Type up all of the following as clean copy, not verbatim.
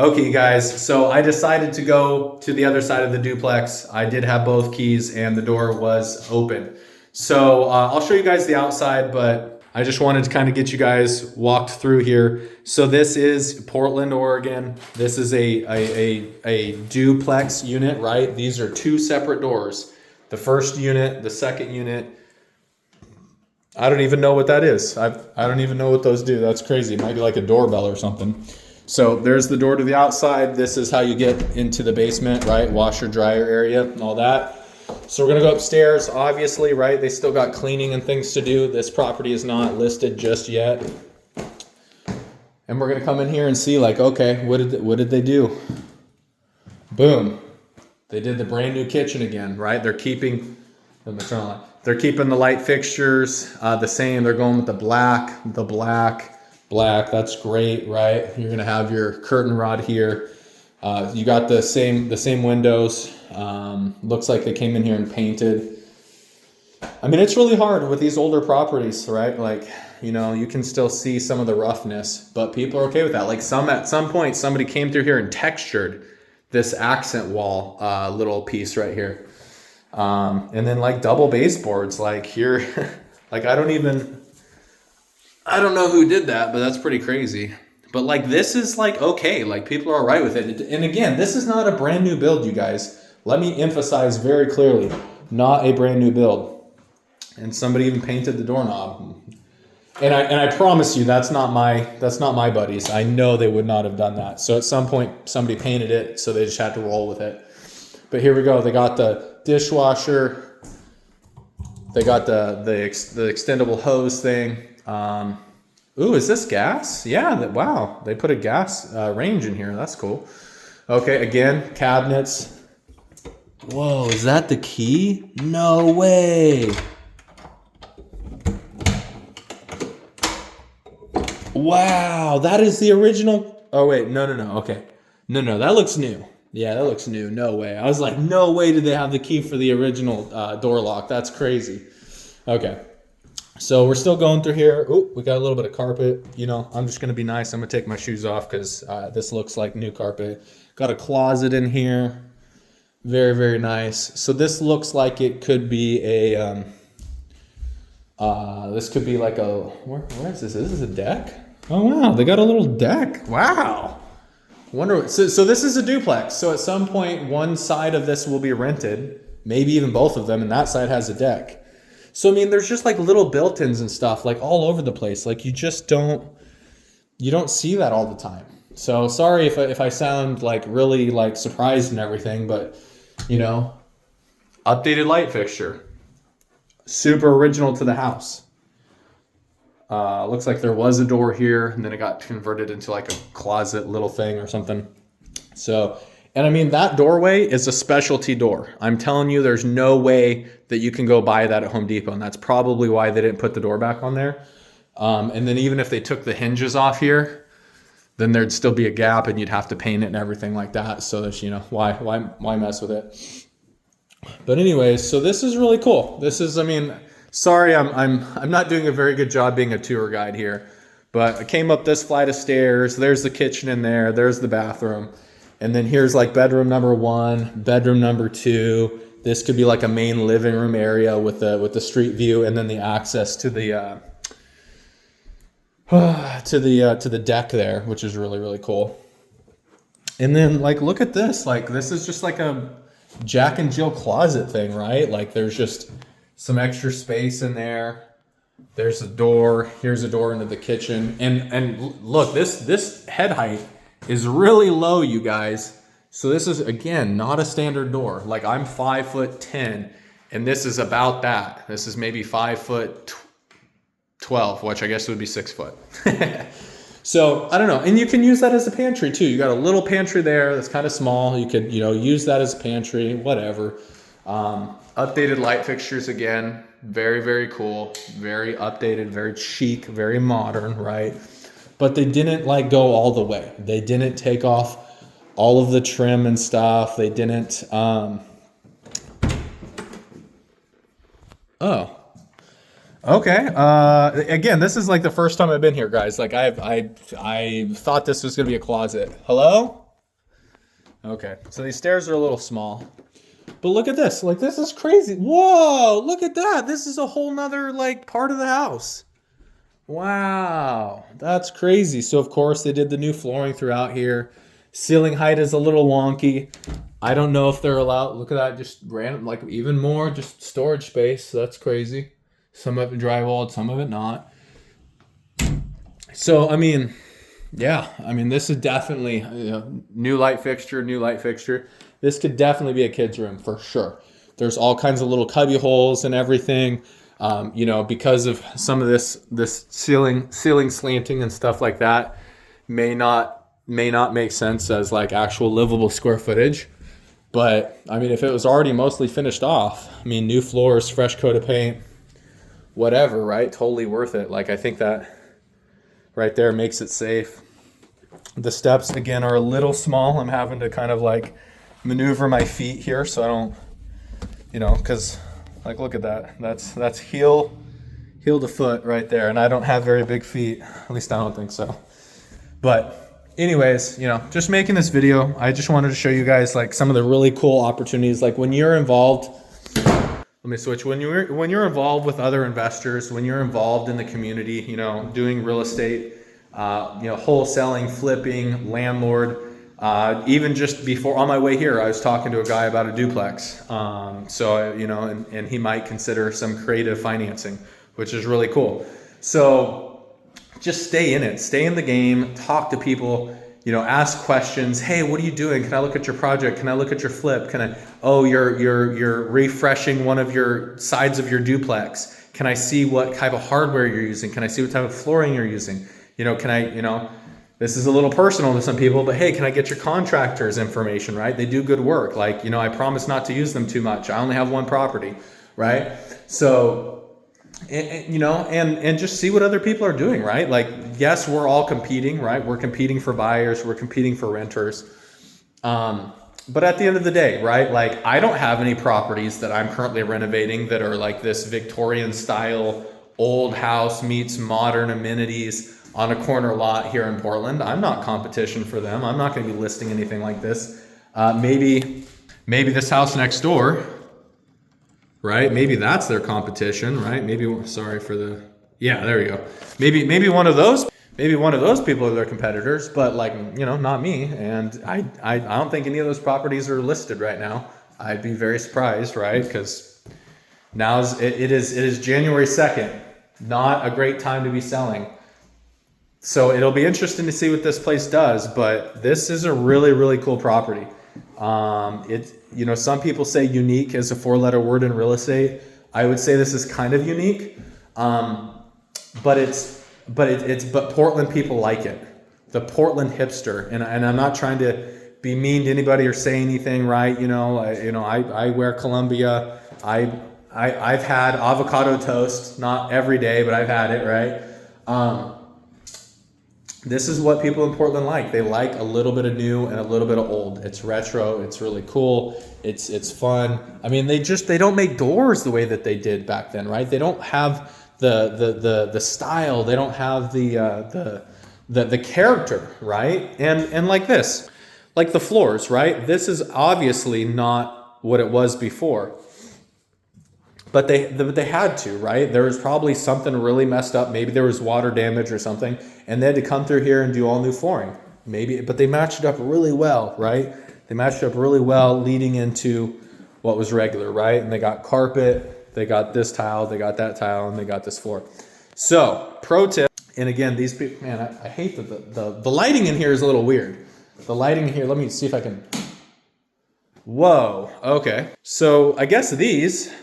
Okay, guys, so I decided to go to the other side of the duplex. I did have both keys and the door was open. So I'll show you guys the outside, but I just wanted to kind of get you guys walked through here. So this is Portland, Oregon. This is a duplex unit, right? These are two separate doors. The first unit, the second unit. I don't even know what that is. I don't even know what those do. That's crazy. It might be like a doorbell or something. So there's the door to the outside. This is how you get into the basement, right? Washer, dryer area and all that. So we're gonna go upstairs, obviously, right? They still got cleaning and things to do. This property is not listed just yet. And we're gonna come in here and see like, okay, what did they do? Boom. They did the brand new kitchen again, right? They're keeping the light fixtures the same. They're going with the black. That's great, right? You're gonna have your curtain rod here. You got the same windows. Looks like they came in here and painted. I mean, it's really hard with these older properties, right? Like, you know, you can still see some of the roughness, but people are okay with that. Like at some point, somebody came through here and textured this accent wall little piece right here. And then like double baseboards, like here, like I don't know who did that, but that's pretty crazy. But like this is like okay, like people are all right with it. And again, this is not a brand new build, you guys. Let me emphasize very clearly, not a brand new build. And somebody even painted the doorknob. And I promise you, that's not my buddies. I know they would not have done that. So at some point, somebody painted it, so they just had to roll with it. But here we go. They got the dishwasher. They got the extendable hose thing. Ooh, is this gas? Yeah, wow. They put a gas range in here. That's cool. Okay, again, cabinets. Whoa, is that the key? No way. Wow, that is the original. Oh, wait, no. Okay. No, that looks new. Yeah, that looks new. No way. I was like, no way did they have the key for the original door lock. That's crazy. Okay. So we're still going through here. Oh, we got a little bit of carpet. You know, I'm just going to be nice. I'm going to take my shoes off because this looks like new carpet. Got a closet in here. Very, very nice. So this looks like it could be a, this could be like a, where is this? Is this a deck? Oh, wow. They got a little deck. Wow. Wonder. So this is a duplex. So at some point, one side of this will be rented, maybe even both of them, and that side has a deck. So, I mean, there's just like little built-ins and stuff like all over the place. Like you don't see that all the time. So sorry if I sound like really like surprised and everything, but you know, updated light fixture, super original to the house. Looks like there was a door here and then it got converted into like a closet little thing or something. So, and I mean, that doorway is a specialty door. I'm telling you, there's no way that you can go buy that at Home Depot. And that's probably why they didn't put the door back on there. And then even if they took the hinges off here, then there'd still be a gap and you'd have to paint it and everything like that. So that's, you know, why mess with it? But anyways, so this is really cool. This is, I mean, sorry, I'm not doing a very good job being a tour guide here, but I came up this flight of stairs. There's the kitchen in there. There's the bathroom. And then here's like bedroom number 1, bedroom number 2. This could be like a main living room area with the street view, and then the access to the to the deck there, which is really, really cool. And then like look at this. Like this is just like a Jack and Jill closet thing, right? Like there's just some extra space in there. There's a door. Here's a door into the kitchen. And look, this head height is really low, you guys. So this is, again, not a standard door. Like I'm 5'10", and this is about that. This is maybe 5'12", which I guess would be 6 foot. So I don't know. And you can use that as a pantry too. You got a little pantry there that's kind of small. You could, you know, use that as a pantry, whatever. Updated light fixtures again. Very, very cool. Very updated, very chic, very modern, right? But they didn't like go all the way. They didn't take off all of the trim and stuff. They didn't, oh, okay. Again, this is like the first time I've been here, guys. Like I thought this was gonna be a closet. Hello? Okay, so these stairs are a little small. But look at this. Like, this is crazy. Whoa, look at that. This is a whole nother, like, part of the house. Wow, that's crazy. So, of course, they did the new flooring throughout here. Ceiling height is a little wonky. I don't know if they're allowed. Look at that, just random, like, even more, just storage space. So that's crazy. Some of it drywalled, some of it not. So, I mean, yeah, I mean, this is definitely new light fixture, new light fixture. This could definitely be a kid's room for sure. There's all kinds of little cubby holes and everything. Because of some of this ceiling slanting and stuff like that, may not make sense as like actual livable square footage. But I mean, if it was already mostly finished off, I mean, new floors, fresh coat of paint, whatever, right? Totally worth it. Like, I think that right there makes it safe. The steps again are a little small. I'm having to kind of like maneuver my feet here so I don't, because like, look at that. That's heel to foot right there. And I don't have very big feet. At least I don't think so. But anyways, just making this video. I just wanted to show you guys like some of the really cool opportunities. Like when you're involved, let me switch. When you're involved with other investors, when you're involved in the community, doing real estate, wholesaling, flipping, landlord, even just before on my way here, I was talking to a guy about a duplex. And he might consider some creative financing, which is really cool. So just stay in it, stay in the game, talk to people, ask questions. Hey, what are you doing? Can I look at your project? Can I look at your flip? You're refreshing one of your sides of your duplex. Can I see what type of hardware you're using? Can I see what type of flooring you're using? This is a little personal to some people, but hey, can I get your contractor's information, right? They do good work. Like, I promise not to use them too much. I only have one property, right? So, and just see what other people are doing, right? Like, yes, we're all competing, right? We're competing for buyers. We're competing for renters. But at the end of the day, right? Like, I don't have any properties that I'm currently renovating that are like this Victorian style old house meets modern amenities on a corner lot here in Portland. I'm not competition for them. I'm not going to be listing anything like this. Maybe this house next door, right? Maybe that's their competition, right? There you go. Maybe one of those people are their competitors, but like, not me. And I don't think any of those properties are listed right now. I'd be very surprised, right? Because now it is January 2nd, not a great time to be selling. So it'll be interesting to see what this place does, but this is a really, really cool property. Some people say unique is a 4-letter word in real estate. I would say this is kind of unique, but Portland people like it. The Portland hipster, and I'm not trying to be mean to anybody or say anything, right? I wear Columbia. I've had avocado toast, not every day, but I've had it, right? This is what people in Portland like. They like a little bit of new and a little bit of old. It's retro. It's really cool. It's fun. I mean, they don't make doors the way that they did back then, right? They don't have the style. They don't have the character, right? And like this, like the floors, right? This is obviously not what it was before. But they had to, right? There was probably something really messed up. Maybe there was water damage or something, and they had to come through here and do all new flooring. Maybe, but they matched it up really well, right? They matched it up really well leading into what was regular, right? And they got carpet, they got this tile, they got that tile, and they got this floor. So, pro tip, and again, these people, man, I hate that the lighting in here is a little weird. The lighting in here, let me see if I can, whoa, okay. So, I guess these,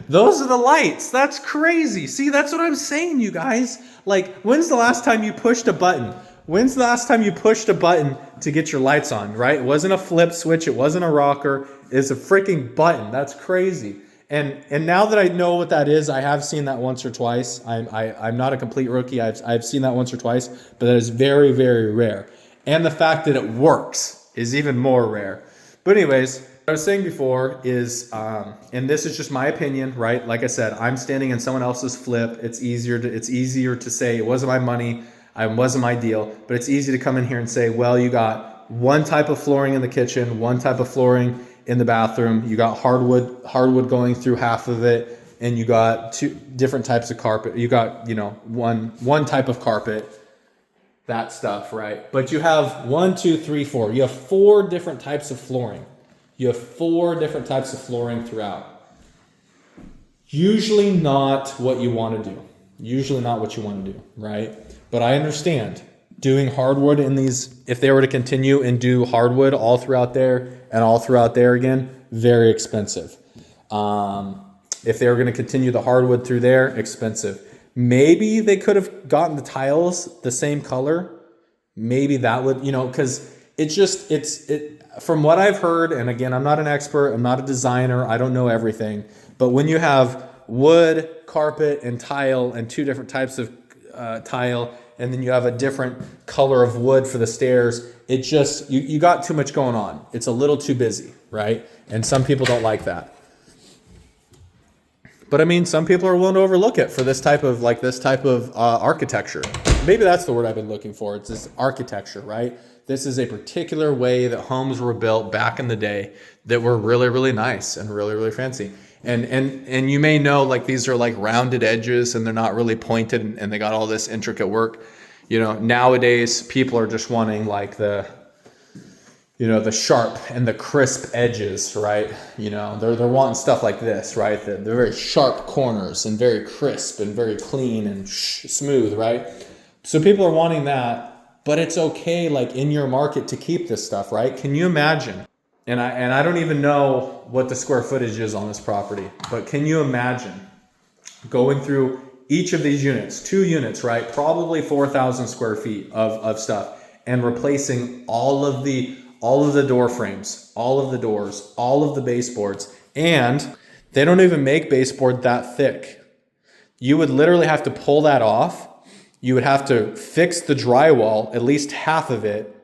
those are the lights. That's crazy. See, that's what I'm saying, you guys. Like, when's the last time you pushed a button? When's the last time you pushed a button to get your lights on, right? It wasn't a flip switch. It wasn't a rocker. It's a freaking button. That's crazy. And now that I know what that is, I have seen that once or twice. I'm not a complete rookie. I've seen that once or twice, but that is very, very rare. And the fact that it works is even more rare. But anyways, what I was saying before is, and this is just my opinion, right? Like I said, I'm standing in someone else's flip. It's easier to say it wasn't my money. It wasn't my deal, but it's easy to come in here and say, well, you got one type of flooring in the kitchen, one type of flooring in the bathroom. You got hardwood going through half of it, and you got two different types of carpet. You got, one type of carpet, that stuff, right? But you have 1, 2, 3, 4. You have 4 different types of flooring. You have 4 different types of flooring throughout. Usually not what you want to do. Usually not what you want to do, right? But I understand doing hardwood in these, if they were to continue and do hardwood all throughout there and all throughout there again, very expensive. If they were going to continue the hardwood through there, expensive. Maybe they could have gotten the tiles the same color. Maybe that would, because from what I've heard, and again, I'm not an expert, I'm not a designer, I don't know everything, but when you have wood, carpet, and tile, and 2 different types of tile, and then you have a different color of wood for the stairs, it just, you got too much going on. It's a little too busy, right? And some people don't like that. But I mean, some people are willing to overlook it for this type of architecture. Maybe that's the word I've been looking for. It's this architecture, right? This is a particular way that homes were built back in the day that were really, really nice and really, really fancy. And you may know, like, these are like rounded edges and they're not really pointed, and they got all this intricate work. Nowadays people are just wanting like the sharp and the crisp edges, right? They're wanting stuff like this, right? They're very sharp corners and very crisp and very clean and smooth, right? So people are wanting that, but it's okay, like, in your market to keep this stuff, right? Can you imagine? And I don't even know what the square footage is on this property, but can you imagine going through each of these units, 2 units, right? Probably 4,000 square feet of stuff, and replacing all of the door frames, all of the doors, all of the baseboards, and they don't even make baseboard that thick. You would literally have to pull that off. You would have to fix the drywall, at least half of it,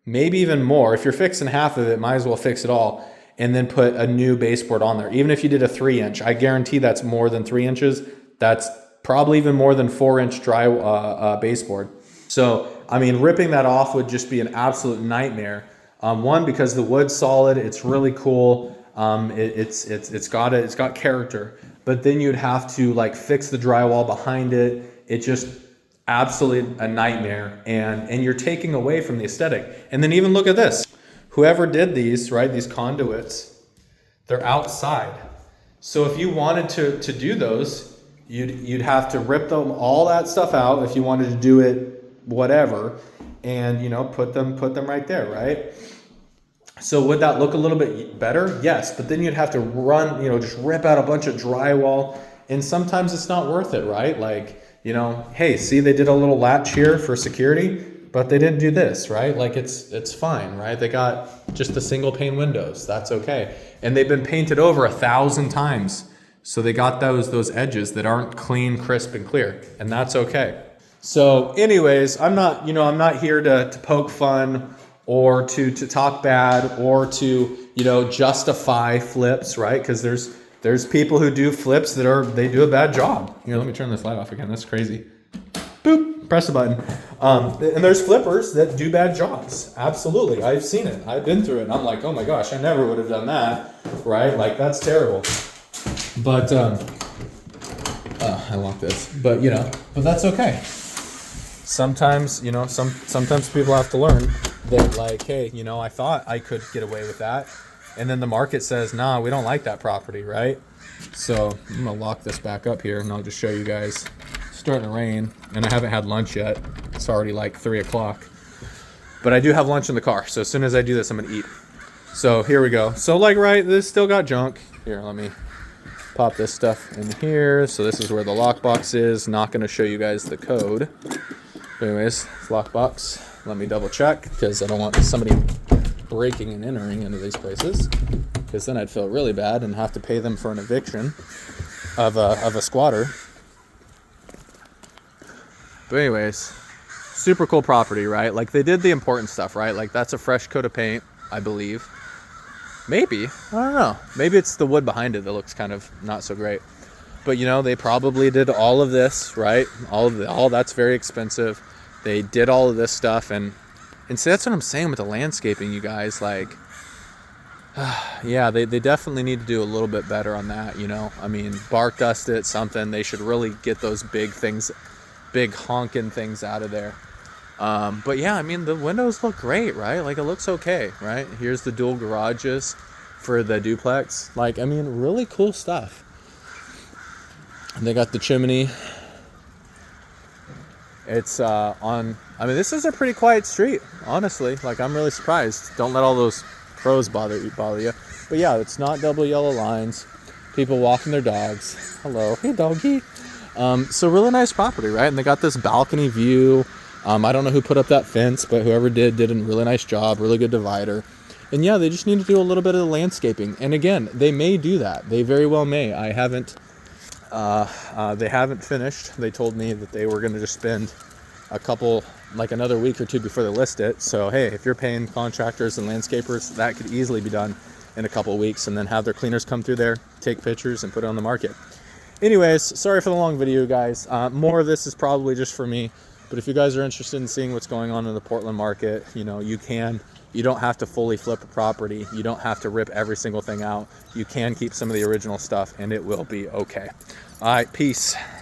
maybe even more. If you're fixing half of it, might as well fix it all, and then put a new baseboard on there. Even if you did a 3-inch, I guarantee that's more than 3 inches. That's probably even more than 4-inch baseboard. So, I mean, ripping that off would just be an absolute nightmare. One, because the wood's solid, it's really cool. It's got character. But then you'd have to like fix the drywall behind it. It just absolutely a nightmare, and you're taking away from the aesthetic. And then even look at this. Whoever did these, right, these conduits, they're outside. So if you wanted to do those, you'd have to rip them, all that stuff out if you wanted to do it whatever, and put them right there, right? So would that look a little bit better? Yes, but then you'd have to run, just rip out a bunch of drywall, and sometimes it's not worth it, right? Like, hey, see, they did a little latch here for security, but they didn't do this, right? Like, it's fine, right? They got just the single pane windows. That's okay. And they've been painted over 1,000 times. So they got those edges that aren't clean, crisp, and clear, and that's okay. So anyways, I'm not here to poke fun or to talk bad or to, justify flips, right? Because there's people who do flips they do a bad job. Here, let me turn this light off again. That's crazy. Boop, press the button. And there's flippers that do bad jobs. Absolutely. I've seen it. I've been through it. And I'm like, oh my gosh, I never would have done that, right? Like, that's terrible. But, I locked this, but that's okay. Sometimes, sometimes people have to learn that, like, hey, I thought I could get away with that. And then the market says, nah, we don't like that property, right? So I'm gonna lock this back up here, and I'll just show you guys. It's starting to rain, and I haven't had lunch yet. It's already like 3 o'clock. But I do have lunch in the car, so as soon as I do this, I'm gonna eat. So here we go. So like, right, this still got junk. Here, let me pop this stuff in here. So this is where the lockbox is. Not gonna show you guys the code. Anyways, lockbox. Let me double check, because I don't want somebody breaking and entering into these places, because then I'd feel really bad and have to pay them for an eviction of a squatter. But anyways, super cool property, right? Like, they did the important stuff, right? Like, that's a fresh coat of paint, I believe. Maybe, I don't know. Maybe it's the wood behind it that looks kind of not so great. But they probably did all of this, right? All that's very expensive. They did all of this stuff, and so that's what I'm saying with the landscaping, you guys. Like, yeah, they definitely need to do a little bit better on that, you know. I mean, bark dust it, something. They should really get those big things, big honking things out of there. But yeah, I mean, the windows look great, right? Like, it looks okay, right? Here's the dual garages for the duplex. Like, I mean, really cool stuff. And they got the chimney. It's I mean, this is a pretty quiet street, honestly. Like, I'm really surprised. Don't let all those crows bother you. But yeah, it's not double yellow lines. People walking their dogs. Hello, hey doggy. So really nice property, right? And they got this balcony view. I don't know who put up that fence, but whoever did a really nice job. Really good divider. And yeah, they just need to do a little bit of the landscaping. And again, they may do that. They very well may. I haven't. They haven't finished. They told me that they were going to just spend another week or two before they list it. So, hey, if you're paying contractors and landscapers, that could easily be done in a couple of weeks, and then have their cleaners come through there, take pictures, and put it on the market. Anyways, sorry for the long video, guys. More of this is probably just for me, but if you guys are interested in seeing what's going on in the Portland market, you know, you don't have to fully flip a property. You don't have to rip every single thing out. You can keep some of the original stuff, and it will be okay. All right, peace.